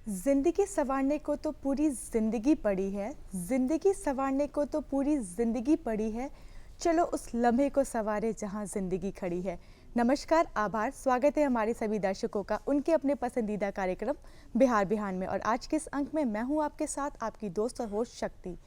जिंदगी संवारने को तो पूरी जिंदगी पड़ी है। जिंदगी संवारने को तो पूरी जिंदगी पड़ी है। चलो उस लम्हे को संवारे जहां जिंदगी खड़ी है। नमस्कार, आभार, स्वागत है हमारे सभी दर्शकों का उनके अपने पसंदीदा कार्यक्रम बिहार बिहान में। और आज के इस अंक में मैं हूं आपके साथ, आपकी दोस्त और होस्ट शक्ति।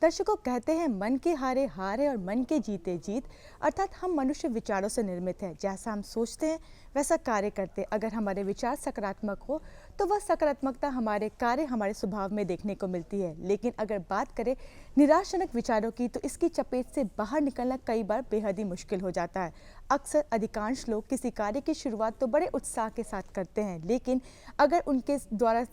दर्शकों, कहते हैं मन के हारे हार है और मन के जीते जीत। अर्थात हम मनुष्य विचारों से निर्मित हैं। जैसा हम सोचते हैं वैसा कार्य करते हैं। अगर हमारे विचार सकारात्मक हो तो वह सकारात्मकता हमारे कार्य, हमारे स्वभाव में देखने को मिलती है। लेकिन अगर बात करें निराशाजनक विचारों की, तो इसकी चपेट से बाहर निकलना कई बार बेहद ही मुश्किल हो जाता है। अक्सर अधिकांश लोग किसी कार्य की शुरुआत तो बड़े उत्साह के साथ करते हैं, लेकिन अगर उनके द्वारा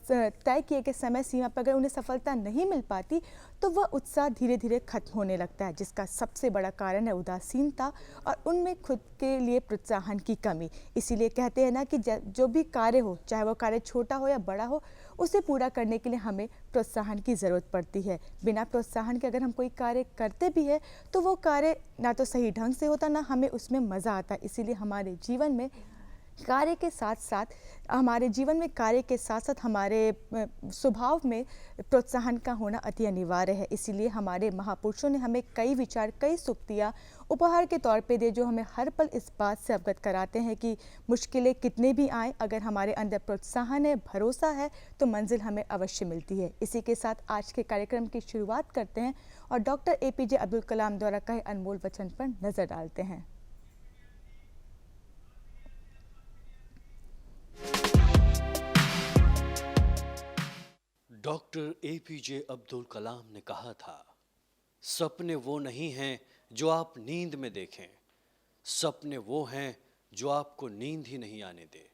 तय किए गए समय सीमा पर अगर उन्हें सफलता नहीं मिल पाती तो वह उत्साह धीरे धीरे खत्म होने लगता है, जिसका सबसे बड़ा कारण है उदासीनता और उनमें खुद के लिए प्रोत्साहन की कमी। इसीलिए कहते हैं ना कि जो भी कार्य हो, चाहे वो कार्य छोटा हो या बड़ा हो, उसे पूरा करने के लिए हमें प्रोत्साहन की ज़रूरत पड़ती है। बिना प्रोत्साहन के अगर हम कोई कार्य करते भी है तो वो कार्य ना तो सही ढंग से होता, ना हमें उसमें मज़ा आता। इसीलिए हमारे जीवन में कार्य के साथ साथ हमारे स्वभाव में प्रोत्साहन का होना अति अनिवार्य है। इसीलिए हमारे महापुरुषों ने हमें कई विचार, कई सूक्तियाँ उपहार के तौर पे दिए, जो हमें हर पल इस बात से अवगत कराते हैं कि मुश्किलें कितने भी आएँ, अगर हमारे अंदर प्रोत्साहन है, भरोसा है, तो मंजिल हमें अवश्य मिलती है। इसी के साथ आज के कार्यक्रम की शुरुआत करते हैं और डॉक्टर APJ अब्दुल कलाम द्वारा कहे अनमोल वचन पर नजर डालते हैं। डॉक्टर APJ अब्दुल कलाम ने कहा था, सपने वो नहीं हैं जो आप नींद में देखें, सपने वो हैं जो आपको नींद ही नहीं आने दे।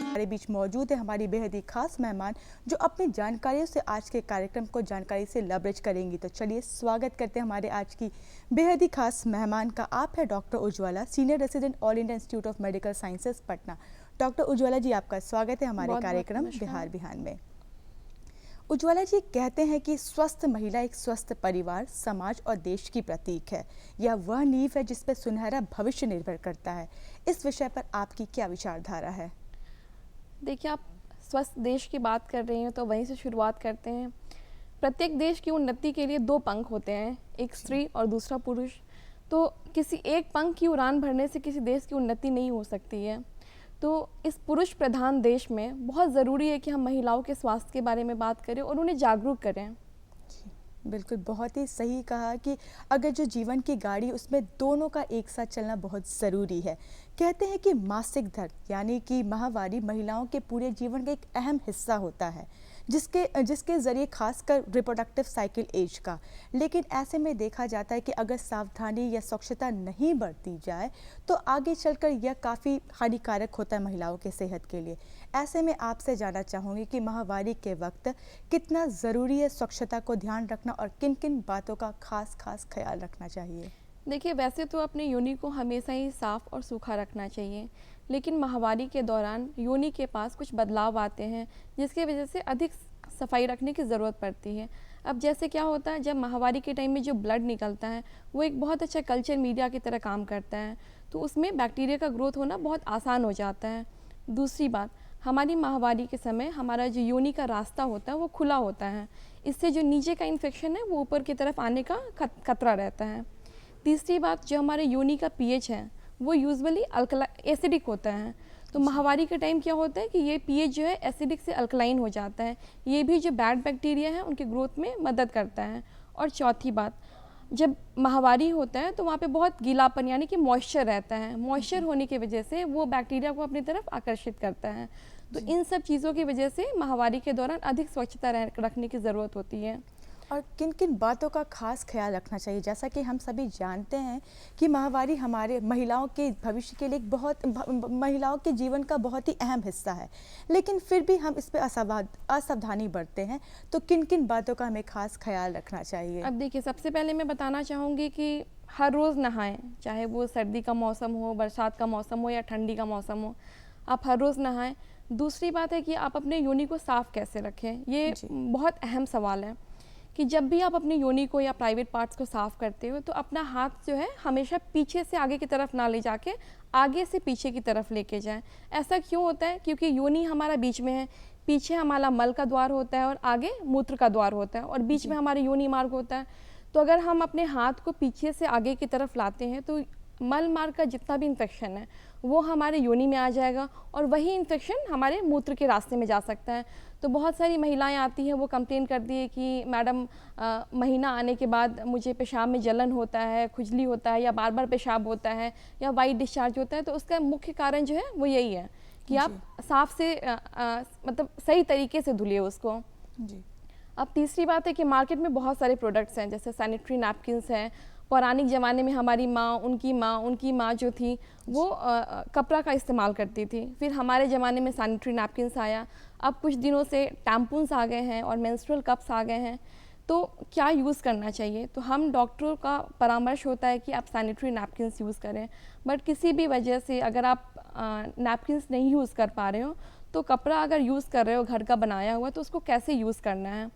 हमारे बीच मौजूद है हमारी बेहद ही खास मेहमान, जो अपनी जानकारियों से आज के कार्यक्रम को जानकारी से लबरेज करेंगी। तो चलिए स्वागत करते हैं हमारे आज की बेहद ही खास मेहमान का। आप है doctor Ujjwala, senior resident all India institute of medical sciences Patna. Doctor Ujjwala ji, आपका स्वागत है हमारे कार्यक्रम बिहार बिहान में। उज्ज्वला जी, कहते हैं कि स्वस्थ महिला एक स्वस्थ परिवार, समाज और देश की प्रतीक है। यह वह नींव है जिस पर सुनहरा भविष्य निर्भर करता है। इस विषय पर आपकी क्या विचारधारा है? देखिए, आप स्वस्थ देश की बात कर रही हैं तो वहीं से शुरुआत करते हैं। प्रत्येक देश की उन्नति के लिए दो पंख होते हैं, एक स्त्री और दूसरा पुरुष। तो किसी एक पंख की उड़ान भरने से किसी देश की उन्नति नहीं हो सकती है। तो इस पुरुष प्रधान देश में बहुत ज़रूरी है कि हम महिलाओं के स्वास्थ्य के बारे में बात करें और उन्हें जागरूक करें। बिल्कुल, बहुत ही सही कहा कि अगर जो जीवन की गाड़ी, उसमें दोनों का एक साथ चलना बहुत ज़रूरी है। कहते हैं कि मासिक धर्म यानी कि माहवारी महिलाओं के पूरे जीवन का एक अहम हिस्सा होता है, जिसके ज़रिए खासकर रिप्रोडक्टिव साइकिल एज का। लेकिन ऐसे में देखा जाता है कि अगर सावधानी या स्वच्छता नहीं बरती जाए तो आगे चलकर यह काफ़ी हानिकारक होता है महिलाओं के सेहत के लिए। ऐसे में आपसे जानना चाहूँगी कि माहवारी के वक्त कितना ज़रूरी है स्वच्छता को ध्यान रखना और किन किन बातों का खास ख्याल रखना चाहिए? देखिए, वैसे तो अपने योनि को हमेशा ही साफ़ और सूखा रखना चाहिए, लेकिन माहवारी के दौरान योनि के पास कुछ बदलाव आते हैं, जिसकी वजह से अधिक सफाई रखने की ज़रूरत पड़ती है। अब जैसे क्या होता है, जब माहवारी के टाइम में जो ब्लड निकलता है वो एक बहुत अच्छा कल्चर मीडिया की तरह काम करता है, तो उसमें बैक्टीरिया का ग्रोथ होना बहुत आसान हो जाता है। दूसरी बात, हमारी माहवारी के समय हमारा जो योनि का रास्ता होता है वो खुला होता है, इससे जो नीचे का इन्फेक्शन है वो ऊपर की तरफ आने का खतरा रहता है। तीसरी बात, जो हमारे योनि का pH है वो यूजुअली एसिडिक होता है, तो माहवारी के टाइम क्या होता है कि ये pH जो है एसिडिक से अल्कलाइन हो जाता है। ये भी जो बैड बैक्टीरिया है उनके ग्रोथ में मदद करता है। और चौथी बात, जब माहवारी होता है तो वहाँ पे बहुत गीलापन यानी कि मॉइस्चर रहता है। मॉइस्चर होने की वजह से वो बैक्टीरिया को अपनी तरफ आकर्षित करता है। तो इन सब चीज़ों की वजह से माहवारी के दौरान अधिक स्वच्छता रखने की ज़रूरत होती है। और किन किन बातों का खास ख्याल रखना चाहिए? जैसा कि हम सभी जानते हैं कि माहवारी हमारे महिलाओं के भविष्य के लिए महिलाओं के जीवन का बहुत ही अहम हिस्सा है, लेकिन फिर भी हम इस पर असावधानी बरतते हैं। तो किन किन बातों का हमें खास ख्याल रखना चाहिए? अब देखिए, सबसे पहले मैं बताना चाहूँगी कि हर रोज़ नहाएं, चाहे वो सर्दी का मौसम हो, बरसात का मौसम हो या ठंडी का मौसम हो, आप हर रोज़ नहाएं। दूसरी बात है कि आप अपने योनि को साफ़ कैसे रखें, ये बहुत अहम सवाल है, कि जब भी आप अपनी योनि को या प्राइवेट पार्ट्स को साफ़ करते हो तो अपना हाथ जो है हमेशा पीछे से आगे की तरफ ना ले जाके आगे से पीछे की तरफ लेके जाएं। ऐसा क्यों होता है? क्योंकि योनि हमारा बीच में है, पीछे हमारा मल का द्वार होता है और आगे मूत्र का द्वार होता है और बीच में हमारे योनि मार्ग होता है। तो अगर हम अपने हाथ को पीछे से आगे की तरफ लाते हैं तो मल मार्ग का जितना भी इन्फेक्शन है वो हमारे योनि में आ जाएगा और वही इन्फेक्शन हमारे मूत्र के रास्ते में जा सकता है। तो बहुत सारी महिलाएं आती हैं, वो कंप्लेन करती है कि मैडम महीना आने के बाद मुझे पेशाब में जलन होता है, खुजली होता है या बार बार पेशाब होता है या वाइट डिस्चार्ज होता है। तो उसका मुख्य कारण जो है वो यही है कि आप साफ से मतलब सही तरीके से धुलिए उसको जी। अब तीसरी बात है कि मार्केट में बहुत सारे प्रोडक्ट्स हैं, जैसे सैनिटरी नैपकिन्स हैं। पौराणिक ज़माने में हमारी माँ, उनकी माँ जो थी वो कपड़ा का इस्तेमाल करती थी। फिर हमारे ज़माने में सैनिटरी नैपकिन्स आया। अब कुछ दिनों से टैम्पून्स आ गए हैं और मेंस्ट्रुअल कप्स आ गए हैं। तो क्या यूज़ करना चाहिए? तो हम डॉक्टरों का परामर्श होता है कि आप सैनिटरी नैपकिन्स यूज़ करें, बट किसी भी वजह से अगर आप नैपकिन्स नहीं यूज़ कर पा रहे हो तो कपड़ा अगर यूज़ कर रहे हो घर का बनाया हुआ तो उसको कैसे यूज़ करना है।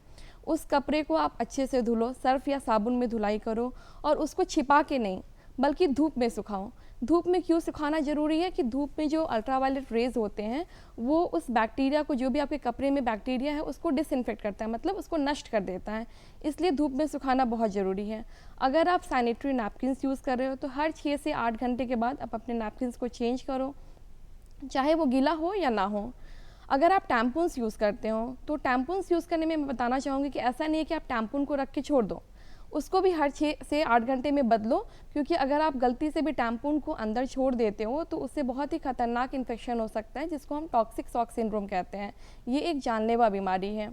उस कपड़े को आप अच्छे से धुलो, सर्फ या साबुन में धुलाई करो और उसको छिपा के नहीं बल्कि धूप में सुखाओ। धूप में क्यों सुखाना ज़रूरी है कि धूप में जो अल्ट्रावायलेट रेज होते हैं वो उस बैक्टीरिया को, जो भी आपके कपड़े में बैक्टीरिया है उसको डिसइंफेक्ट करता है, मतलब उसको नष्ट कर देता है। इसलिए धूप में सुखाना बहुत ज़रूरी है। अगर आप सैनिटरी नैपकिन्स यूज़ कर रहे हो तो हर 6 से 8 घंटे के बाद आप अपने नैपकिन्स को चेंज करो, चाहे वो गीला हो या ना हो। अगर आप टैम्पून्स यूज़ करते हो तो टैम्पून्स यूज़ करने में मैं बताना चाहूँगी कि ऐसा नहीं है कि आप टैम्पून को रख के छोड़ दो, उसको भी हर 6 से 8 घंटे में बदलो। क्योंकि अगर आप गलती से भी टैम्पून को अंदर छोड़ देते हो तो उससे बहुत ही खतरनाक इन्फेक्शन हो सकता है, जिसको हम टॉक्सिक शॉक सिंड्रोम कहते हैं। ये एक जानलेवा बीमारी है।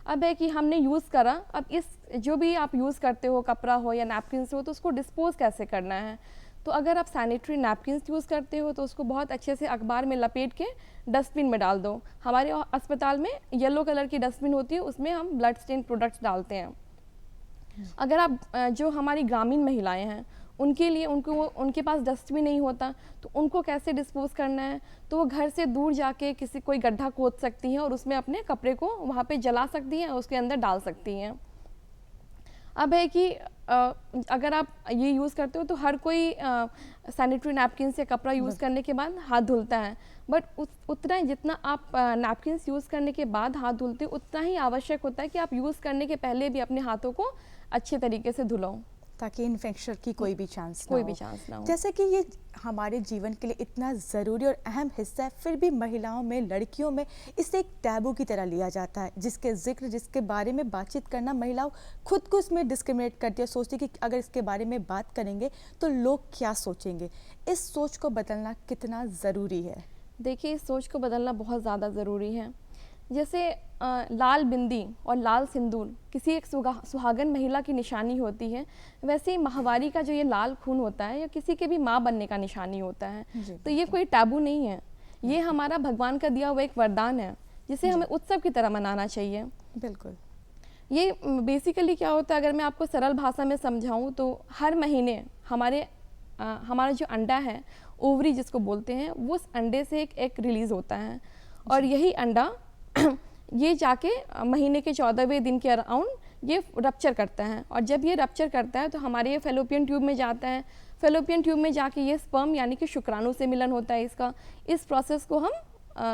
अब है कि हमने यूज़ करा, अब इस जो भी आप यूज़ करते हो, कपड़ा हो या नैपकिन्स हो, तो उसको डिस्पोज कैसे करना है। तो अगर आप सैनिटरी नैपकिन्स यूज़ करते हो तो उसको बहुत अच्छे से अखबार में लपेट के डस्टबिन में डाल दो। हमारे अस्पताल में येलो कलर की डस्टबिन होती है, उसमें हम ब्लड स्टेन प्रोडक्ट्स डालते हैं। अगर आप जो हमारी ग्रामीण महिलाएं हैं उनके लिए उनके पास डस्टबिन नहीं होता तो उनको कैसे डिस्पोज करना है, तो वो घर से दूर जाके कोई गड्ढा खोद सकती हैं और उसमें अपने कपड़े को वहाँ पे जला सकती हैं और उसके अंदर डाल सकती हैं। अब है कि अगर आप ये यूज़ करते हो तो हर कोई सैनिटरी नैपकिन से कपड़ा यूज़ करने के बाद हाथ धुलता है, बट उतना ही जितना आप नैपकिन्स यूज़ करने के बाद हाथ धुलते हो उतना ही आवश्यक होता है कि आप यूज़ करने के पहले भी अपने हाथों को अच्छे तरीके से धुलो, ताकि इन्फेक्शन की कोई भी चांस ना हो। जैसे कि ये हमारे जीवन के लिए इतना ज़रूरी और अहम हिस्सा है, फिर भी महिलाओं में, लड़कियों में इसे एक टैबू की तरह लिया जाता है, जिसके बारे में बातचीत करना महिलाओं खुद को इसमें डिस्क्रिमिनेट करती है, सोचती है कि अगर इसके बारे में बात करेंगे तो लोग क्या सोचेंगे। इस सोच को बदलना कितना ज़रूरी है? देखिए, इस सोच को बदलना बहुत ज़्यादा ज़रूरी है। जैसे लाल बिंदी और लाल सिंदूर किसी एक सुहागन महिला की निशानी होती है, वैसे ही माहवारी का जो ये लाल खून होता है या किसी के भी माँ बनने का निशानी होता है। तो ये कोई टैबू नहीं है, ये हमारा भगवान का दिया हुआ एक वरदान है जिसे हमें उत्सव की तरह मनाना चाहिए। बिल्कुल। ये बेसिकली क्या होता है, अगर मैं आपको सरल भाषा में समझाऊँ तो हर महीने हमारा जो अंडा है, ओवरी जिसको बोलते हैं, वो उस अंडे से एक एग रिलीज़ होता है और यही अंडा ये जाके महीने के 14वें दिन के अराउंड ये रप्चर करता है और जब ये रप्चर करता है तो हमारे ये फेलोपियन ट्यूब में जाता है। फेलोपियन ट्यूब में जाके ये स्पर्म यानी कि शुक्राणु से मिलन होता है इसका। इस प्रोसेस को हम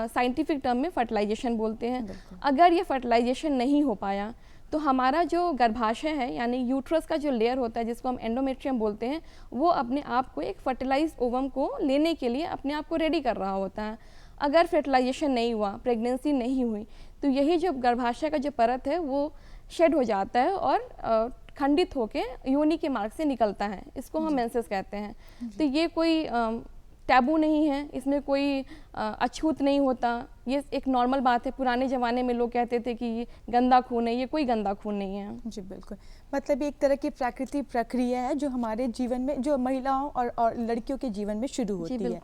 साइंटिफिक टर्म में फर्टिलाइजेशन बोलते हैं। अगर ये फर्टिलाइजेशन नहीं हो पाया तो हमारा जो गर्भाशय है यानी यूट्रस का जो लेयर होता है जिसको हम एंडोमेट्रियम बोलते हैं, वो अपने आप को एक फर्टिलाइज ओवम को लेने के लिए अपने आप को रेडी कर रहा होता है। अगर फर्टिलाइजेशन नहीं हुआ, प्रेगनेंसी नहीं हुई, तो यही जो गर्भाशय का जो परत है वो शेड हो जाता है और खंडित होके योनि के मार्ग से निकलता है। इसको हम मेंसेस कहते हैं। तो ये कोई टैबू नहीं है, इसमें कोई अछूत नहीं होता, ये एक नॉर्मल बात है। पुराने ज़माने में लोग कहते थे कि ये गंदा खून है, ये कोई गंदा खून नहीं है। जी बिल्कुल, मतलब एक तरह की प्राकृतिक प्रक्रिया है जो हमारे जीवन में, जो महिलाओं और लड़कियों के जीवन में शुरू होती है।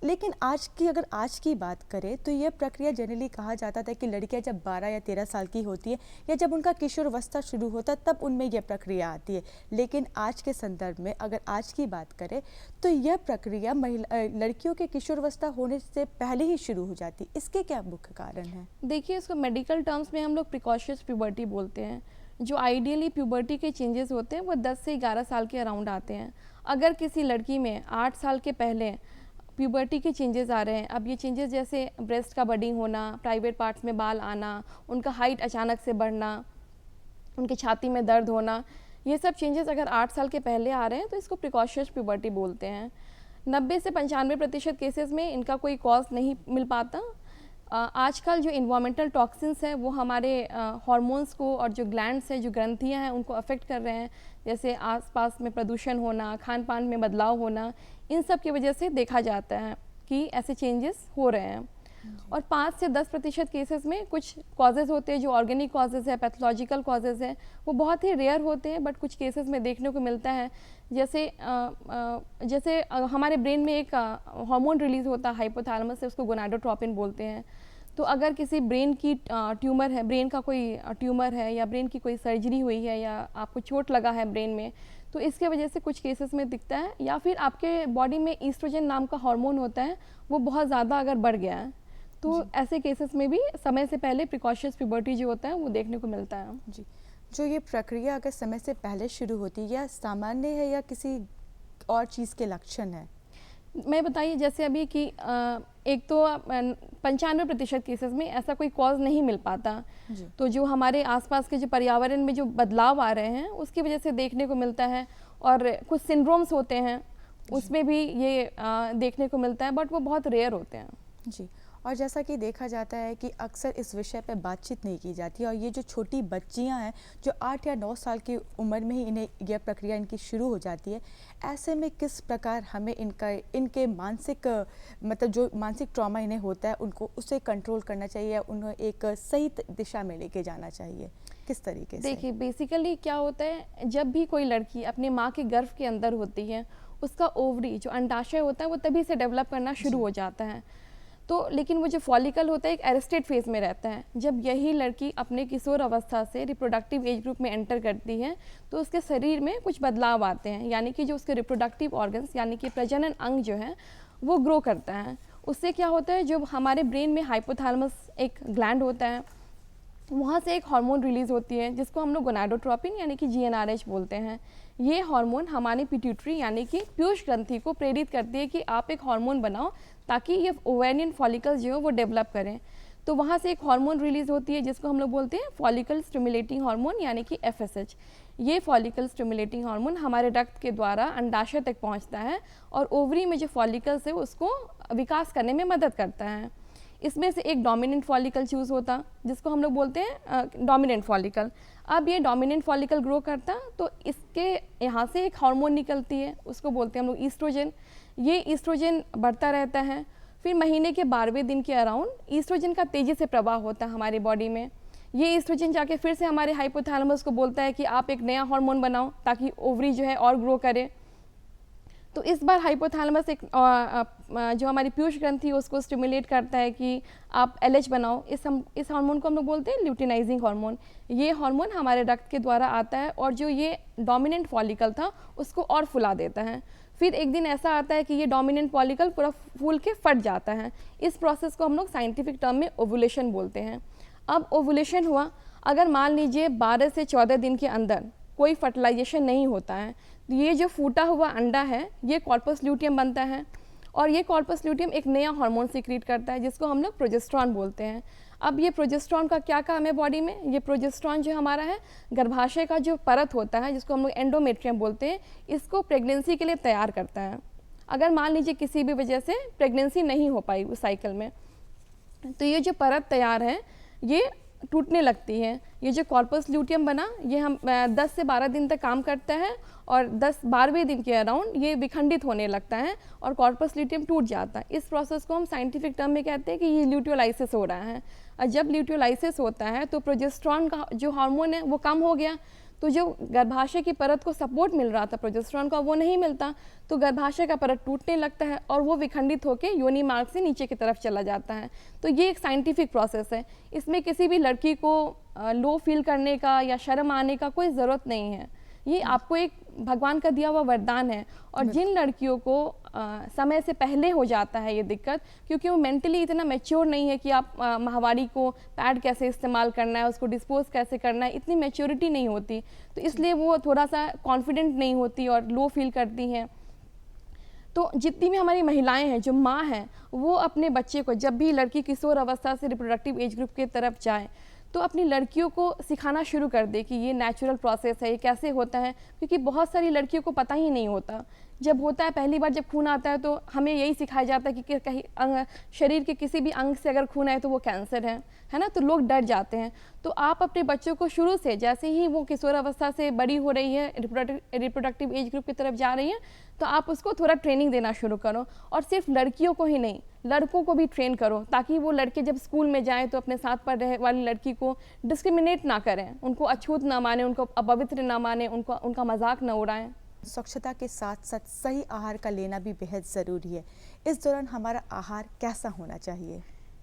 लेकिन अगर आज की बात करें तो यह प्रक्रिया जनरली कहा जाता था कि लड़कियां जब 12 या 13 साल की होती है या जब उनका किशोरावस्था शुरू होता है तब उनमें यह प्रक्रिया आती है। लेकिन आज के संदर्भ में अगर आज की बात करें तो यह प्रक्रिया लड़कियों के किशोरावस्था होने से पहले ही शुरू हो जाती है। इसके क्या मुख्य कारण हैं? देखिए, इसको मेडिकल टर्म्स में हम लोग प्रिकॉशियस प्यूबर्टी बोलते हैं। जो आइडियली प्यूबर्टी के चेंजेस होते हैं वो 10 से 11 साल के अराउंड आते हैं। अगर किसी लड़की में 8 साल के पहले प्यूबर्टी के चेंजेस आ रहे हैं, अब ये चेंजेस जैसे ब्रेस्ट का बडिंग होना, प्राइवेट पार्ट्स में बाल आना, उनका हाइट अचानक से बढ़ना, उनकी छाती में दर्द होना, ये सब चेंजेस अगर 8 साल के पहले आ रहे हैं तो इसको प्रिकॉशियस प्यूबर्टी बोलते हैं। 90 से 95% केसेस में इनका कोई कॉज नहीं मिल पाता। आजकल जो इन्वायरमेंटल टॉक्सिन्स हैं वो हमारे हार्मोन्स को और जो ग्लैंड्स हैं, जो ग्रंथियां हैं, उनको अफेक्ट कर रहे हैं। जैसे आसपास में प्रदूषण होना, खान पान में बदलाव होना, इन सब की वजह से देखा जाता है कि ऐसे चेंजेस हो रहे हैं। और 5 से 10% केसेस में कुछ कॉजेज़ होते हैं जो ऑर्गेनिक कॉजेज़ है, पैथोलॉजिकल कॉजेज़ है, वो बहुत ही रेयर होते हैं, बट कुछ केसेस में देखने को मिलता है। जैसे हमारे ब्रेन में एक हार्मोन रिलीज़ होता है हाइपोथैलेमस से, उसको गोनाडोट्रोपिन बोलते हैं। तो अगर किसी ब्रेन की ट्यूमर है, ब्रेन का कोई ट्यूमर है, या ब्रेन की कोई सर्जरी हुई है, या आपको चोट लगा है ब्रेन में, तो इसके वजह से कुछ केसेस में दिखता है। या फिर आपके बॉडी में ईस्ट्रोजन नाम का हार्मोन होता है, वो बहुत ज़्यादा अगर बढ़ गया है, तो ऐसे केसेस में भी समय से पहले प्रिकॉशियस प्यूबर्टी जो होता है वो देखने को मिलता है। जी, जो ये प्रक्रिया अगर समय से पहले शुरू होती है, या सामान्य है या किसी और चीज़ के लक्षण है? मैं बताइए, जैसे अभी कि एक तो 95% केसेस में ऐसा कोई कॉज नहीं मिल पाता। तो जो हमारे आसपास के जो पर्यावरण में जो बदलाव आ रहे हैं उसकी वजह से देखने को मिलता है। और कुछ सिंड्रोम्स होते हैं उसमें भी ये देखने को मिलता है, बट वो बहुत रेयर होते हैं। जी, और जैसा कि देखा जाता है कि अक्सर इस विषय पर बातचीत नहीं की जाती, और ये जो छोटी बच्चियां हैं जो 8 या 9 साल की उम्र में ही इन्हें यह प्रक्रिया इनकी शुरू हो जाती है, ऐसे में किस प्रकार हमें इनके मानसिक मतलब जो मानसिक ट्रॉमा इन्हें होता है उनको उसे कंट्रोल करना चाहिए, या उन्हें एक सही दिशा में लेके जाना चाहिए, किस तरीके से? देखिए, बेसिकली क्या होता है, जब भी कोई लड़की अपने माँ के गर्भ के अंदर होती है, उसका ओवरी जो अंडाशय होता है वो तभी से डेवलप करना शुरू हो जाता है। तो लेकिन वो जो फॉलिकल होता है एक एरेस्टेड फेज में रहता है। जब यही लड़की अपने किशोर अवस्था से रिप्रोडक्टिव एज ग्रुप में एंटर करती है तो उसके शरीर में कुछ बदलाव आते हैं, यानी कि जो उसके रिप्रोडक्टिव ऑर्गन्स यानी कि प्रजनन अंग जो है वो ग्रो करता है। उससे क्या होता है, जो हमारे ब्रेन में हाइपोथैलेमस एक ग्लैंड होता है, वहाँ से एक हार्मोन रिलीज़ होती है जिसको हम लोग गोनाडोट्रोपिन यानी कि GnRH बोलते हैं। ये हार्मोन हमारी पिट्यूटरी यानी कि पीयूष ग्रंथि को प्रेरित करती है कि आप एक हार्मोन बनाओ ताकि ये ओवेरियन फॉलिकल्स जो है वो डेवलप करें। तो वहाँ से एक हार्मोन रिलीज़ होती है जिसको हम लोग बोलते हैं फॉलिकल स्टिमुलेटिंग हार्मोन यानी कि FSH। ये फॉलिकल स्टिमुलेटिंग हार्मोन हमारे रक्त के द्वारा अंडाशय तक पहुँचता है और ओवरी में जो फॉलिकल्स है उसको विकास करने में मदद करता है। इसमें से एक डोमिनेंट फॉलिकल चूज़ होता जिसको हम लोग बोलते हैं डोमिनेंट फॉलिकल। अब ये डोमिनेंट फॉलिकल ग्रो करता तो इसके यहाँ से एक हार्मोन निकलती है, उसको बोलते हैं हम लोग ईस्ट्रोजन। ये ईस्ट्रोजन बढ़ता रहता है, फिर महीने के 12वें दिन के अराउंड ईस्ट्रोजन का तेज़ी से प्रवाह होता है हमारी बॉडी में। ये ईस्ट्रोजन जाके फिर से हमारे हाइपोथैलेमस को बोलता है कि आप एक नया हार्मोन बनाओ ताकि ओवरी जो है और ग्रो करे। तो इस बार हाइपोथैलेमस एक जो हमारी पीयूष ग्रंथि उसको स्टिमुलेट करता है कि आप LH बनाओ। इस हार्मोन को हम लोग बोलते हैं ल्यूटिनाइजिंग हार्मोन। ये हार्मोन हमारे रक्त के द्वारा आता है और जो ये डोमिनेंट फॉलिकल था उसको और फुला देता है। फिर एक दिन ऐसा आता है कि ये डोमिनेंट फॉलिकल पूरा फूल के फट जाता है। इस प्रोसेस को हम लोग साइंटिफिक टर्म में ओवुलेशन बोलते हैं। अब ओवुलेशन हुआ, अगर मान लीजिए 12 से 14 दिन के अंदर कोई फर्टिलाइजेशन नहीं होता है, ये जो फूटा हुआ अंडा है ये कॉर्पस ल्यूटियम बनता है और ये कॉर्पस ल्यूटियम एक नया हार्मोन सीक्रेट करता है जिसको हम लोग प्रोजेस्टेरॉन बोलते हैं। अब ये प्रोजेस्टेरॉन का क्या काम है बॉडी में, ये प्रोजेस्टेरॉन जो हमारा है गर्भाशय का जो परत होता है जिसको हम लोग एंडोमेट्रियम बोलते हैं, इसको प्रेगनेंसी के लिए तैयार करता है। अगर मान लीजिए किसी भी वजह से प्रेगनेंसी नहीं हो पाई उस साइकिल में, तो ये जो परत तैयार है ये टूटने लगती है। ये जो कॉर्पस ल्यूटियम बना ये हम 10 से 12 दिन तक काम करता है और 10-12वें दिन के अराउंड ये विखंडित होने लगता है और कॉर्पस ल्यूटियम टूट जाता है। इस प्रोसेस को हम साइंटिफिक टर्म में कहते हैं कि ये ल्यूटियोलाइसिस हो रहा है। और जब ल्यूटियोलाइसिस होता है तो प्रोजेस्टेरॉन का जो हार्मोन है वो कम हो गया, तो जो गर्भाशय की परत को सपोर्ट मिल रहा था प्रोजेस्टेरॉन का वो नहीं मिलता, तो गर्भाशय का परत टूटने लगता है और वो विखंडित होकर योनि मार्ग से नीचे की तरफ चला जाता है। तो ये एक साइंटिफिक प्रोसेस है, इसमें किसी भी लड़की को लो फील करने का या शर्म आने का कोई ज़रूरत नहीं है। ये आपको एक भगवान का दिया हुआ वरदान है। और जिन लड़कियों को समय से पहले हो जाता है ये दिक्कत, क्योंकि वो मेंटली इतना मैच्योर नहीं है कि आप माहवारी को पैड कैसे इस्तेमाल करना है, उसको डिस्पोज कैसे करना है, इतनी मैच्योरिटी नहीं होती, तो इसलिए वो थोड़ा सा कॉन्फिडेंट नहीं होती और लो फील करती हैं। तो जितनी भी हमारी महिलाएं हैं, जो माँ हैं, वो अपने बच्चे को जब भी लड़की किशोर अवस्था से रिप्रोडक्टिव एज ग्रुप की तरफ जाए तो अपनी लड़कियों को सिखाना शुरू कर दे कि ये नेचुरल प्रोसेस है, ये कैसे होता है, क्योंकि बहुत सारी लड़कियों को पता ही नहीं होता। जब होता है पहली बार, जब खून आता है तो हमें यही सिखाया जाता है कि कहीं शरीर के किसी भी अंग से अगर खून आए तो वो कैंसर है ना, तो लोग डर जाते हैं। तो आप अपने बच्चों को शुरू से, जैसे ही वो किशोर अवस्था से बड़ी हो रही है, रिप्रोडक्टिव एज ग्रुप की तरफ जा रही है, तो आप उसको थोड़ा ट्रेनिंग देना शुरू करो। और सिर्फ लड़कियों को ही नहीं, लड़कों को भी ट्रेन करो, ताकि वो लड़के जब स्कूल में जाएं तो अपने साथ पढ़ रहे वाली लड़की को डिस्क्रिमिनेट ना करें, उनको अछूत ना माने, उनको अपवित्र ना माने, उनका मजाक ना उड़ाएं। स्वच्छता के साथ साथ सही आहार का लेना भी बेहद ज़रूरी है। इस दौरान हमारा आहार कैसा होना चाहिए?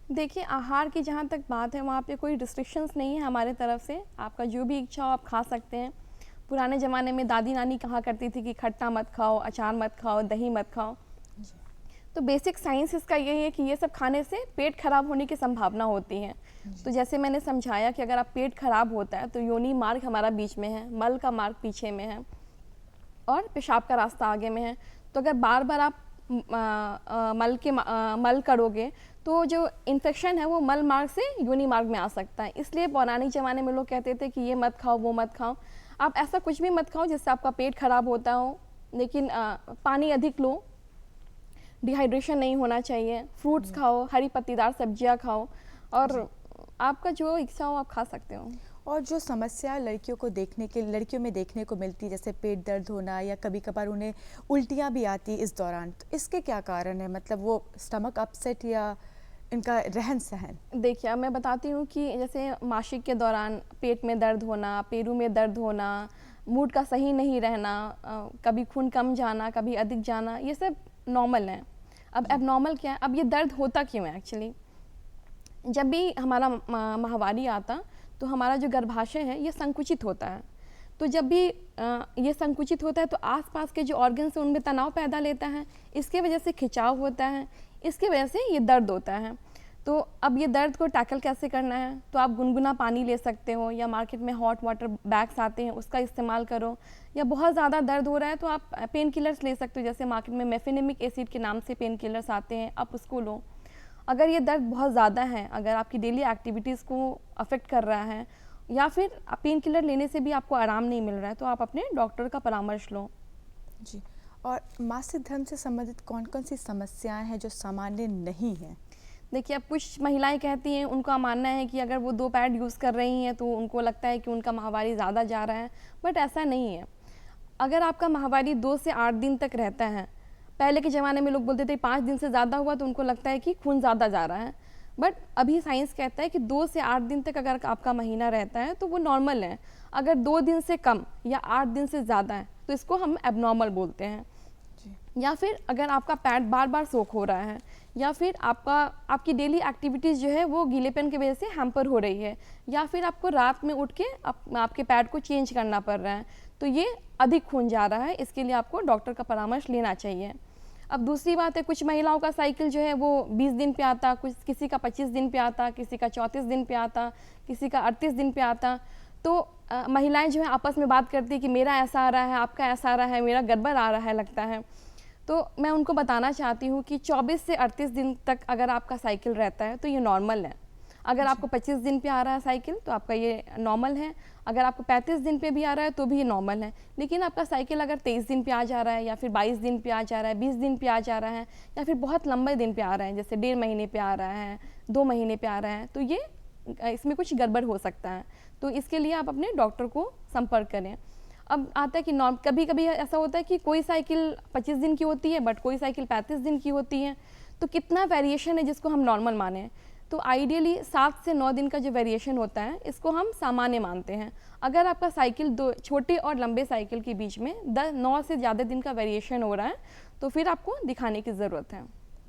देखिए, आहार की जहाँ तक बात है, वहाँ पे कोई रिस्ट्रिक्शंस नहीं है हमारे तरफ से। आपका जो भी इच्छा हो आप खा सकते हैं। पुराने ज़माने में दादी नानी कहा करती थी कि खट्टा मत खाओ, अचार मत खाओ, दही मत खाओ। तो बेसिक साइंस इसका यही है कि ये सब खाने से पेट खराब होने की संभावना होती है। तो जैसे मैंने समझाया कि अगर आप पेट खराब होता है तो योनि मार्ग हमारा बीच में है, मल का मार्ग पीछे में है और पेशाब का रास्ता आगे में है। तो अगर बार बार आप मल करोगे तो जो इन्फेक्शन है वो मल मार्ग से योनि मार्ग में आ सकता है। इसलिए पौराणिक ज़माने में लोग कहते थे कि ये मत खाओ, वो मत खाओ। आप ऐसा कुछ भी मत खाओ जिससे आपका पेट खराब होता हो, लेकिन पानी अधिक लो, डिहाइड्रेशन नहीं होना चाहिए, फ्रूट्स खाओ, हरी पत्तीदार सब्जियां खाओ, और आपका जो इच्छा हो आप खा सकते हो। और जो समस्या लड़कियों में देखने को मिलती है, जैसे पेट दर्द होना या कभी कभार उन्हें उल्टियाँ भी आती इस दौरान, तो इसके क्या कारण है? मतलब वो स्टमक अपसेट या इनका रहन सहन? देखिए, अब मैं बताती हूँ कि जैसे मासिक के दौरान पेट में दर्द होना, पेरू में दर्द होना, मूड का सही नहीं रहना, कभी खून कम जाना, कभी अधिक जाना, ये सब नॉर्मल है। अब एबनॉर्मल क्या है? अब ये दर्द होता क्यों है एक्चुअली? जब भी हमारा माहवारी आता तो हमारा जो गर्भाशय है ये संकुचित होता है। तो जब भी ये संकुचित होता है तो आसपास के जो ऑर्गन्स हैं उनमें तनाव पैदा लेता है, इसके वजह से खिंचाव होता है, इसके वजह से ये दर्द होता है। तो अब ये दर्द को टैकल कैसे करना है? तो आप गुनगुना पानी ले सकते हो, या मार्केट में हॉट वाटर बैग्स आते हैं उसका इस्तेमाल करो, या बहुत ज़्यादा दर्द हो रहा है तो आप पेन किलर्स ले सकते हो। जैसे मार्केट में मेफेनेमिक एसिड के नाम से पेन किलर्स आते हैं, आप उसको लो। अगर ये दर्द बहुत ज़्यादा है, अगर आपकी डेली एक्टिविटीज़ को अफेक्ट कर रहा है, या फिर पेन किलर लेने से भी आपको आराम नहीं मिल रहा है, तो आप अपने डॉक्टर का परामर्श लो। जी। और मासिक धर्म से संबंधित कौन कौन सी समस्याएं हैं जो सामान्य नहीं हैं? देखिए, अब कुछ महिलाएं कहती हैं, उनका मानना है कि अगर वो 2 पैड यूज़ कर रही हैं तो उनको लगता है कि उनका माहवारी ज़्यादा जा रहा है, बट ऐसा नहीं है। अगर आपका माहवारी 2 से 8 दिन तक रहता है, पहले के ज़माने में लोग बोलते थे 5 दिन से ज़्यादा हुआ तो उनको लगता है कि खून ज़्यादा जा रहा है, बट अभी साइंस कहता है कि 2 से 8 दिन तक अगर आपका महीना रहता है तो वो नॉर्मल है। अगर 2 दिन से कम या 8 दिन से ज़्यादा है तो इसको हम एबनॉर्मल बोलते हैं। या फिर अगर आपका पैड बार बार सोख हो रहा है, या फिर आपकी डेली एक्टिविटीज़ जो है वो गीलेपन की वजह से हैम्पर हो रही है, या फिर आपको रात में उठ के आपके पैड को चेंज करना पड़ रहा है, तो ये अधिक खून जा रहा है। इसके लिए आपको डॉक्टर का परामर्श लेना चाहिए। अब दूसरी बात है, कुछ महिलाओं का साइकिल जो है वो 20 दिन पे आता, किसी का 25 दिन पे आता, किसी का 34 दिन पे आता, किसी का 38 दिन पे आता। तो महिलाएं जो है आपस में बात करती है कि मेरा ऐसा आ रहा है, आपका ऐसा आ रहा है, मेरा गड़बड़ आ रहा है लगता है। तो मैं उनको बताना चाहती हूँ कि 24 से 38 दिन तक अगर आपका साइकिल रहता है तो ये नॉर्मल है। अगर आपको 25 दिन पे आ रहा है साइकिल तो आपका ये नॉर्मल है। अगर आपको 35 दिन पे भी आ रहा है तो भी ये नॉर्मल है। लेकिन आपका साइकिल अगर 23 दिन पे आ जा रहा है, या फिर 22 दिन पे आ जा रहा है, 20 दिन पे आ जा रहा है, या फिर बहुत लंबे दिन पे आ रहा है, जैसे 1.5 महीने पे आ रहा है, 2 महीने पे आ रहा है, तो ये इसमें कुछ गड़बड़ हो सकता है। तो इसके लिए आप अपने डॉक्टर को संपर्क करें। अब आता है कि कभी कभी ऐसा होता है कि कोई साइकिल 25 दिन की होती है बट कोई साइकिल 35 दिन की होती है, तो कितना वेरिएशन है जिसको हम नॉर्मल माने? तो आइडियली 7 से 9 दिन का जो वेरिएशन होता है इसको हम सामान्य मानते हैं। अगर आपका साइकिल 2 छोटे और लंबे साइकिल के बीच में 9 से ज़्यादा दिन का वेरिएशन हो रहा है तो फिर आपको दिखाने की ज़रूरत है।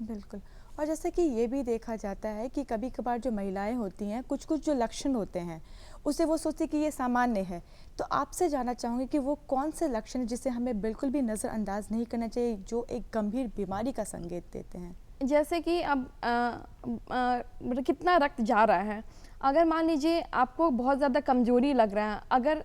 बिल्कुल। और जैसे कि ये भी देखा जाता है कि कभी कभार जो महिलाएं होती हैं कुछ कुछ जो लक्षण होते हैं उसे वो सोचती कि ये सामान्य है। तो आपसे जानना चाहूँगी कि वो कौन से लक्षण हैं जिसे हमें बिल्कुल भी नज़रअंदाज नहीं करना चाहिए, जो एक गंभीर बीमारी का संकेत देते हैं? जैसे कि अब कितना रक्त जा रहा है। अगर मान लीजिए आपको बहुत ज़्यादा कमज़ोरी लग रहा है, अगर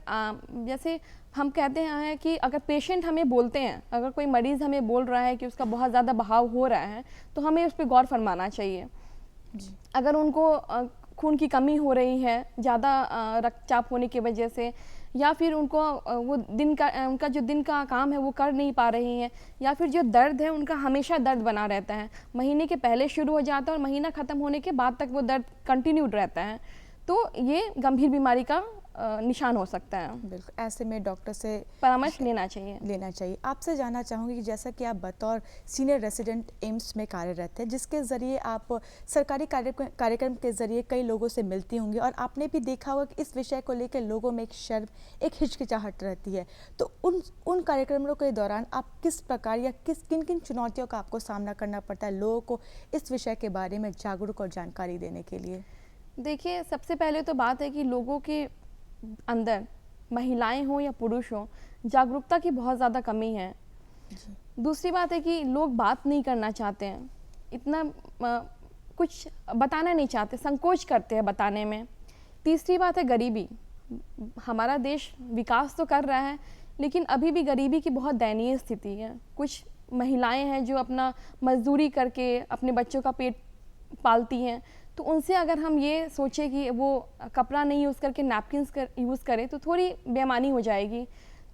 जैसे हम कहते हैं कि अगर पेशेंट हमें बोलते हैं, अगर कोई मरीज़ हमें बोल रहा है कि उसका बहुत ज़्यादा बहाव हो रहा है, तो हमें उस पे गौर फरमाना चाहिए। अगर उनको खून की कमी हो रही है ज़्यादा रक्तचाप होने की वजह से, या फिर उनको वो उनका जो दिन का काम है वो कर नहीं पा रही हैं, या फिर जो दर्द है उनका हमेशा दर्द बना रहता है, महीने के पहले शुरू हो जाता है और महीना ख़त्म होने के बाद तक वो दर्द कंटिन्यूड रहता है, तो ये गंभीर बीमारी का निशान हो सकता है। बिल्कुल, ऐसे में डॉक्टर से परामर्श लेना चाहिए। आपसे जानना चाहूँगी कि जैसा कि आप बतौर सीनियर रेसिडेंट एम्स में कार्यरत है, जिसके ज़रिए आप सरकारी कार्यक्रम के ज़रिए कई लोगों से मिलती होंगी, और आपने भी देखा होगा कि इस विषय को लेकर लोगों में एक शर्म, एक हिचकिचाहट रहती है। तो उन कार्यक्रमों के दौरान आप किस प्रकार या किन किन चुनौतियों का आपको सामना करना पड़ता है लोगों को इस विषय के बारे में जागरूक और जानकारी देने के लिए? देखिए, सबसे पहले तो बात है कि लोगों के अंदर, महिलाएं हों या पुरुष हों, जागरूकता की बहुत ज़्यादा कमी है। दूसरी बात है कि लोग बात नहीं करना चाहते हैं, इतना कुछ बताना नहीं चाहते, संकोच करते हैं बताने में। तीसरी बात है गरीबी। हमारा देश विकास तो कर रहा है, लेकिन अभी भी गरीबी की बहुत दयनीय स्थिति है। कुछ महिलाएं हैं जो अपना मजदूरी करके अपने बच्चों का पेट पालती हैं, तो उनसे अगर हम ये सोचें कि वो कपड़ा नहीं यूज़ करके नैपकिन्स यूज़ करें तो थोड़ी बेईमानी हो जाएगी।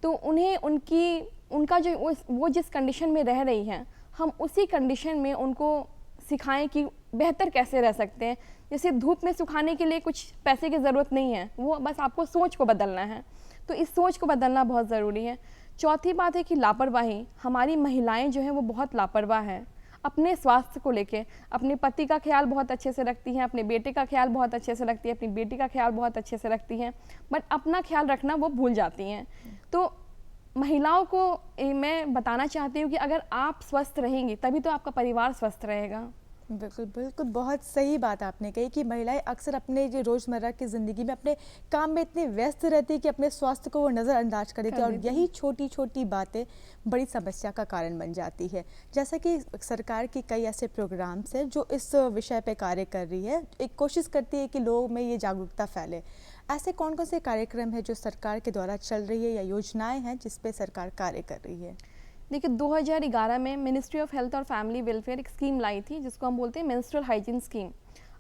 तो उन्हें उनका जो वो जिस कंडीशन में रह रही हैं, हम उसी कंडीशन में उनको सिखाएं कि बेहतर कैसे रह सकते हैं। जैसे धूप में सुखाने के लिए कुछ पैसे की ज़रूरत नहीं है, वो बस आपको सोच को बदलना है, तो इस सोच को बदलना बहुत ज़रूरी है। चौथी बात है कि लापरवाही। हमारी महिलाएं जो हैं वो बहुत लापरवाह हैं अपने स्वास्थ्य को लेके। अपने पति का ख्याल बहुत अच्छे से रखती हैं, अपने बेटे का ख्याल बहुत अच्छे से रखती हैं, अपनी बेटी का ख्याल बहुत अच्छे से रखती हैं, बट अपना ख्याल रखना वो भूल जाती हैं। तो महिलाओं को मैं बताना चाहती हूँ कि अगर आप स्वस्थ रहेंगी तभी तो आपका परिवार स्वस्थ रहेगा। बिल्कुल बिल्कुल, बहुत सही बात आपने कही कि महिलाएं अक्सर अपने जो रोज़मर्रा की ज़िंदगी में अपने काम में इतनी व्यस्त रहती है कि अपने स्वास्थ्य को वो नज़रअंदाज कर देती है, और यही छोटी छोटी बातें बड़ी समस्या का कारण बन जाती है। जैसा कि सरकार की कई ऐसे प्रोग्राम्स हैं जो इस विषय पे कार्य कर रही है, एक कोशिश करती है कि लोगों में ये जागरूकता फैले। ऐसे कौन कौन से कार्यक्रम है जो सरकार के द्वारा चल रही है या योजनाएँ हैं जिस पे सरकार कार्य कर रही है? देखिए, 2011 में मिनिस्ट्री ऑफ हेल्थ और फैमिली वेलफेयर एक स्कीम लाई थी जिसको हम बोलते हैं मेंस्ट्रुअल हाइजीन स्कीम।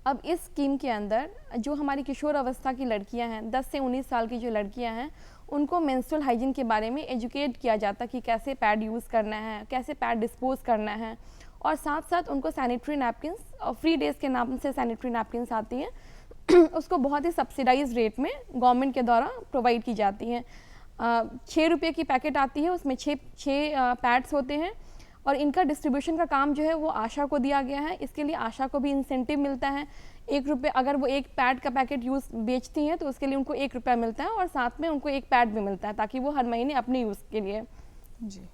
अब इस स्कीम के अंदर जो हमारी किशोर अवस्था की लड़कियां हैं, 10 से 19 साल की जो लड़कियां हैं, उनको मेंस्ट्रुअल हाइजीन के बारे में एजुकेट किया जाता कि कैसे पैड यूज़ करना है, कैसे पैड डिस्पोज करना है, और साथ साथ उनको सैनिटरी नैपकिन्स और फ्री डेज़ के नाम से सैनिटरी नैपकिन्स आती हैं उसको बहुत ही सब्सिडाइज रेट में गवर्नमेंट के द्वारा प्रोवाइड की जाती हैं। 6 रुपये की पैकेट आती है, उसमें 6 पैड्स होते हैं, और इनका डिस्ट्रीब्यूशन का काम जो है वो आशा को दिया गया है। इसके लिए आशा को भी इंसेंटिव मिलता है। 1 रुपये, अगर वो एक पैड का पैकेट बेचती हैं तो उसके लिए उनको 1 रुपया मिलता है, और साथ में उनको 1 पैड भी मिलता है ताकि वो हर महीने अपने यूज़ के लिए। जी।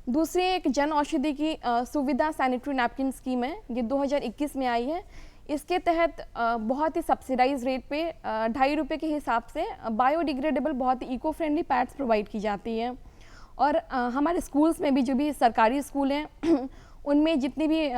दूसरी एक जन औषधि की सुविधा सैनिटरी नैपकिन स्कीम है, ये 2021 में आई है। इसके तहत बहुत ही सब्सिडाइज रेट पे 2.5 रुपये के हिसाब से बायोडिग्रेडेबल बहुत ही इको फ्रेंडली पैड्स प्रोवाइड की जाती हैं। और हमारे स्कूल्स में भी, जो भी सरकारी स्कूल हैं उनमें जितनी भी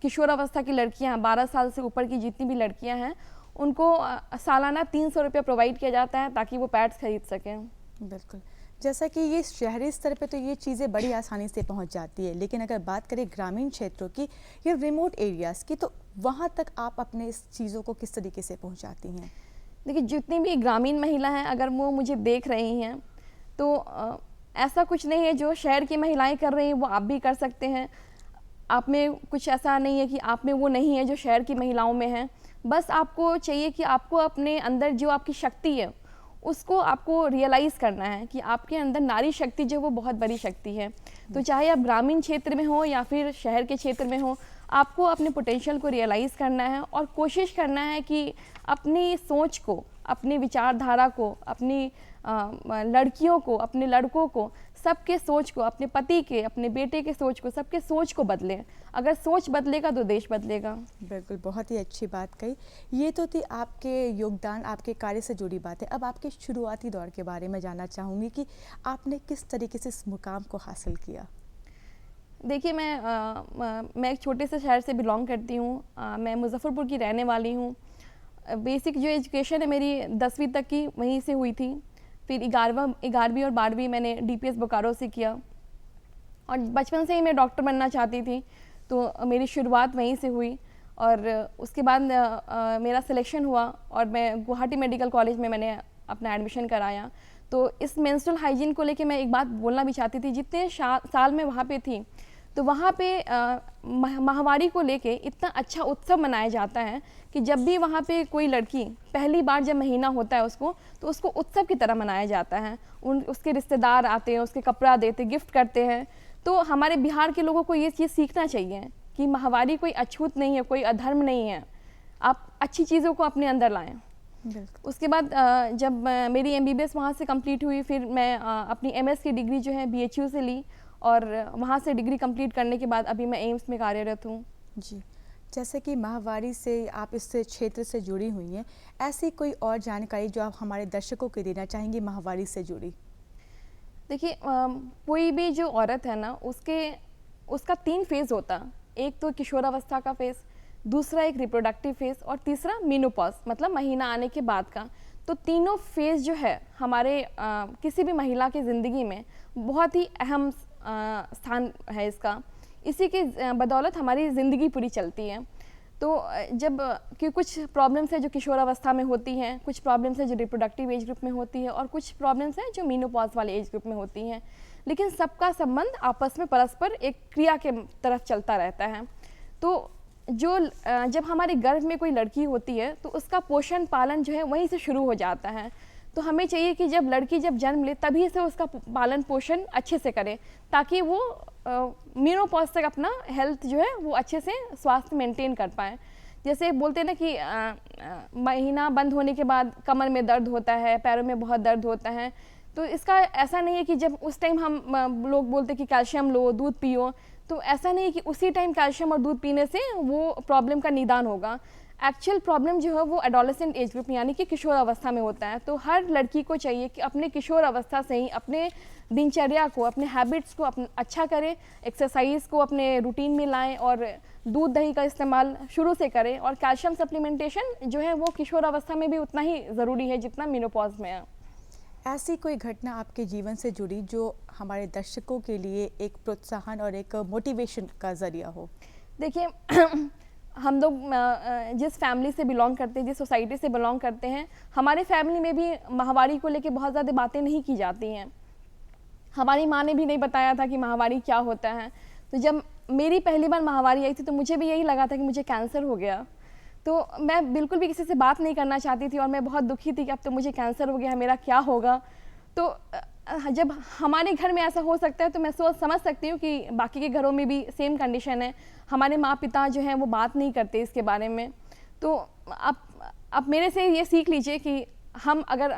किशोर अवस्था की लड़कियां हैं, 12 साल से ऊपर की जितनी भी लड़कियां हैं, उनको सालाना 300 रुपये प्रोवाइड किया जाता है ताकि वो पैड्स खरीद सकें। बिल्कुल, जैसा कि ये शहरी स्तर पे तो ये चीज़ें बड़ी आसानी से पहुंच जाती है, लेकिन अगर बात करें ग्रामीण क्षेत्रों की या रिमोट एरियाज़ की, तो वहाँ तक आप अपने इस चीज़ों को किस तरीके से पहुँचाती हैं? देखिए, जितनी भी ग्रामीण महिला हैं, अगर वो मुझे देख रही हैं तो ऐसा कुछ नहीं है जो शहर की महिलाएं कर रही हैं वो आप भी कर सकते हैं। आप में कुछ ऐसा नहीं है कि आप में वो नहीं है जो शहर की महिलाओं में है। बस आपको चाहिए कि आपको अपने अंदर जो आपकी शक्ति है उसको आपको रियलाइज़ करना है कि आपके अंदर नारी शक्ति जो वो बहुत बड़ी शक्ति है। तो चाहे आप ग्रामीण क्षेत्र में हो या फिर शहर के क्षेत्र में हो, आपको अपने पोटेंशियल को रियलाइज़ करना है और कोशिश करना है कि अपनी सोच को, अपनी विचारधारा को, अपनी लड़कियों को, अपने लड़कों को, सबके सोच को, अपने पति के, अपने बेटे के सोच को, सबके सोच को बदलें। अगर सोच बदलेगा तो देश बदलेगा। बिल्कुल, बहुत ही अच्छी बात कही। ये तो थी आपके योगदान, आपके कार्य से जुड़ी बातें। अब आपके शुरुआती दौर के बारे में जानना चाहूँगी कि आपने किस तरीके से इस मुकाम को हासिल किया। देखिए, मैं एक छोटे से शहर से बिलोंग करती हूँ। मैं मुज़फ़्फ़रपुर की रहने वाली हूँ। बेसिक जो एजुकेशन है मेरी 10वीं तक की वहीं से हुई थी। फिर 11वीं और 12वीं मैंने DPS बोकारो से किया, और बचपन से ही मैं डॉक्टर बनना चाहती थी, तो मेरी शुरुआत वहीं से हुई। और उसके बाद मेरा सिलेक्शन हुआ और मैं गुवाहाटी मेडिकल कॉलेज में मैंने अपना एडमिशन कराया। तो इस मेंस्ट्रुअल हाइजीन को लेके मैं एक बात बोलना भी चाहती थी। जितने साल में वहाँ पे थी, तो वहाँ पे माहवारी को लेके इतना अच्छा उत्सव मनाया जाता है कि जब भी वहाँ पे कोई लड़की पहली बार जब महीना होता है उसको, तो उसको उत्सव की तरह मनाया जाता है। उसके रिश्तेदार आते हैं, उसके कपड़ा देते, गिफ्ट करते हैं। तो हमारे बिहार के लोगों को ये चीज़ सीखना चाहिए कि माहवारी कोई अछूत नहीं है, कोई अधर्म नहीं है। आप अच्छी चीज़ों को अपने अंदर लाएं। उसके बाद जब मेरी MBBS वहाँ से कंप्लीट हुई, फिर मैं अपनी MS की डिग्री जो है BHU से ली, और वहाँ से डिग्री कंप्लीट करने के बाद अभी मैं एम्स में कार्यरत हूँ। जी, जैसे कि माहवारी से आप इस क्षेत्र से जुड़ी हुई हैं, ऐसी कोई और जानकारी जो आप हमारे दर्शकों को देना चाहेंगी माहवारी से जुड़ी? देखिए, कोई भी जो औरत है ना, उसका 3 फेज़ होता। एक तो किशोरावस्था का फेज़, दूसरा एक रिप्रोडक्टिव फेज़, और तीसरा मेनोपॉज मतलब महीना आने के बाद का। तो तीनों फेज़ जो है हमारे किसी भी महिला की ज़िंदगी में बहुत ही अहम स्थान है इसका। इसी के बदौलत हमारी ज़िंदगी पूरी चलती है। तो जब कि कुछ प्रॉब्लम्स है जो किशोरावस्था में होती हैं, कुछ प्रॉब्लम्स है जो रिप्रोडक्टिव एज ग्रुप में होती है, और कुछ प्रॉब्लम्स हैं जो मेनोपॉज वाले एज ग्रुप में होती हैं। लेकिन सबका संबंध आपस में परस्पर एक क्रिया के तरफ चलता रहता है। तो जब हमारे गर्भ में कोई लड़की होती है, तो उसका पोषण पालन जो है वहीं से शुरू हो जाता है। तो हमें चाहिए कि जब लड़की जन्म ले, तभी से उसका पालन पोषण अच्छे से करे, ताकि वो मेनोपॉज तक अपना हेल्थ जो है वो अच्छे से स्वास्थ्य मेंटेन कर पाए। जैसे बोलते हैं ना कि महीना बंद होने के बाद कमर में दर्द होता है, पैरों में बहुत दर्द होता है। तो इसका ऐसा नहीं है कि जब उस टाइम हम लोग बोलते हैं कि कैल्शियम लो, दूध पियो, तो ऐसा नहीं है कि उसी टाइम कैल्शियम और दूध पीने से वो प्रॉब्लम का निदान होगा। एक्चुअल प्रॉब्लम जो है वो एडोलेसेंट एज ग्रुप यानी कि किशोर अवस्था में होता है। तो हर लड़की को चाहिए कि अपने किशोर अवस्था से ही अपने दिनचर्या को, अपने हैबिट्स को अच्छा करें, एक्सरसाइज को अपने रूटीन में लाएं, और दूध दही का इस्तेमाल शुरू से करें। और कैल्शियम सप्लीमेंटेशन जो है वो किशोर अवस्था में भी उतना ही ज़रूरी है जितना मेनोपॉज में है। ऐसी कोई घटना आपके जीवन से जुड़ी जो हमारे दर्शकों के लिए एक प्रोत्साहन और एक मोटिवेशन का ज़रिया हो? देखिए, हम लोग जिस फैमिली से बिलोंग करते हैं, जिस सोसाइटी से बिलोंग करते हैं, हमारे फैमिली में भी माहवारी को लेके बहुत ज़्यादा बातें नहीं की जाती हैं। हमारी माँ ने भी नहीं बताया था कि माहवारी क्या होता है। तो जब मेरी पहली बार माहवारी आई थी, तो मुझे भी यही लगा था कि मुझे कैंसर हो गया। तो मैं बिल्कुल भी किसी से बात नहीं करना चाहती थी, और मैं बहुत दुखी थी कि अब तो मुझे कैंसर हो गया है, मेरा क्या होगा। तो जब हमारे घर में ऐसा हो सकता है, तो मैं सोच समझ सकती हूँ कि बाकी के घरों में भी सेम कंडीशन है। हमारे माँ पिता जो हैं वो बात नहीं करते इसके बारे में। तो आप मेरे से ये सीख लीजिए कि हम अगर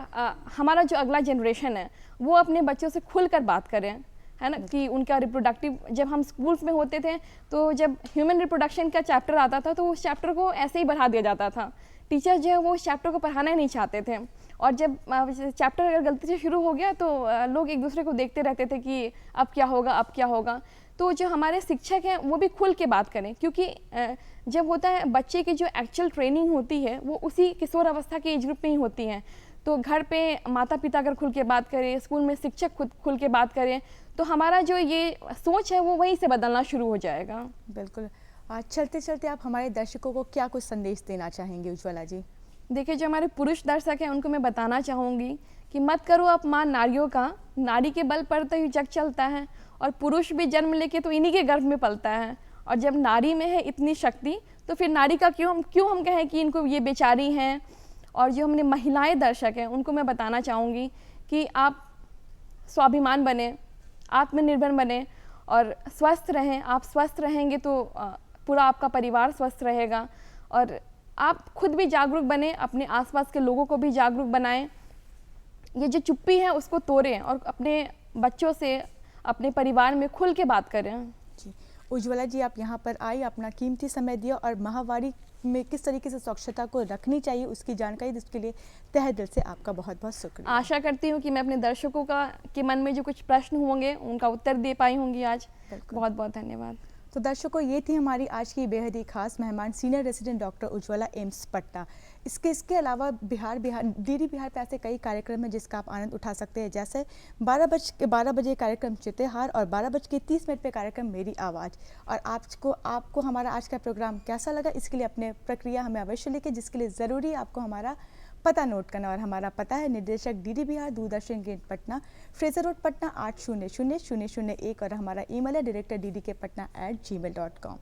हमारा जो अगला जनरेशन है वो अपने बच्चों से खुलकर बात करें, है ना, कि उनका रिप्रोडक्टिव, जब हम स्कूल्स में होते थे तो जब ह्यूमन रिप्रोडक्शन का चैप्टर आता था, तो उस चैप्टर को ऐसे ही बढ़ा दिया जाता था। टीचर्स जो है वो उस चैप्टर को पढ़ाना ही नहीं चाहते थे, और जब चैप्टर अगर गलती से शुरू हो गया तो लोग एक दूसरे को देखते रहते थे कि अब क्या होगा, अब क्या होगा। तो जो हमारे शिक्षक हैं वो भी खुल के बात करें, क्योंकि जब होता है बच्चे की जो एक्चुअल ट्रेनिंग होती है वो उसी किशोर अवस्था के एज ग्रुप में ही होती है। तो घर पे माता पिता अगर खुल के बात करें, स्कूल में शिक्षक खुल के बात करें, तो हमारा जो ये सोच है वो वहीं से बदलना शुरू हो जाएगा। बिल्कुल। आज चलते चलते आप हमारे दर्शकों को क्या कुछ संदेश देना चाहेंगे उज्ज्वला जी? देखिए, जो हमारे पुरुष दर्शक हैं उनको मैं बताना चाहूँगी कि मत करो अपमान नारियों का, नारी के बल पर तो ही जग चलता है, और पुरुष भी जन्म लेके तो इन्हीं के गर्भ में पलता है। और जब नारी में है इतनी शक्ति, तो फिर नारी का क्यों हम कहें कि इनको ये बेचारी हैं। और जो हमने महिलाएं दर्शक हैं उनको मैं बताना चाहूँगी कि आप स्वाभिमान बने, आत्मनिर्भर बने और स्वस्थ रहें। आप स्वस्थ रहेंगे तो पूरा आपका परिवार स्वस्थ रहेगा, और आप खुद भी जागरूक बने, अपने आसपास के लोगों को भी जागरूक बनाएं। ये जो चुप्पी है उसको तोड़ें और अपने बच्चों से, अपने परिवार में खुल के बात करें। जी, उज्ज्वला जी, आप यहाँ पर आई, अपना कीमती समय दिया और माहवारी में किस तरीके से स्वच्छता को रखनी चाहिए उसकी जानकारी दी, उसके लिए तहे दिल से आपका बहुत बहुत शुक्रिया। आशा करती हूँ कि मैं अपने दर्शकों के मन में जो कुछ प्रश्न होंगे उनका उत्तर दे पाई होंगी आज। बिल्कुल। बहुत बहुत धन्यवाद। तो दर्शकों, ये थी हमारी आज की बेहद ही खास मेहमान, senior resident doctor Ujjwala, AIIMS Patna. इसके अलावा डीडी बिहार पे ऐसे कई कार्यक्रम हैं जिसका आप आनंद उठा सकते हैं, जैसे 12 बजे कार्यक्रम चितेहार और 12:30 पे कार्यक्रम मेरी आवाज़। और आपको हमारा आज का प्रोग्राम कैसा लगा, इसके लिए अपने प्रक्रिया हमें अवश्य लिखें, जिसके लिए ज़रूरी है आपको हमारा पता नोट करना। और हमारा पता है निर्देशक DD Bihar, Doordarshan gate Patna, Fraser Road Patna 800001। और हमारा ईमेल है director ddkpatna@gmail.com।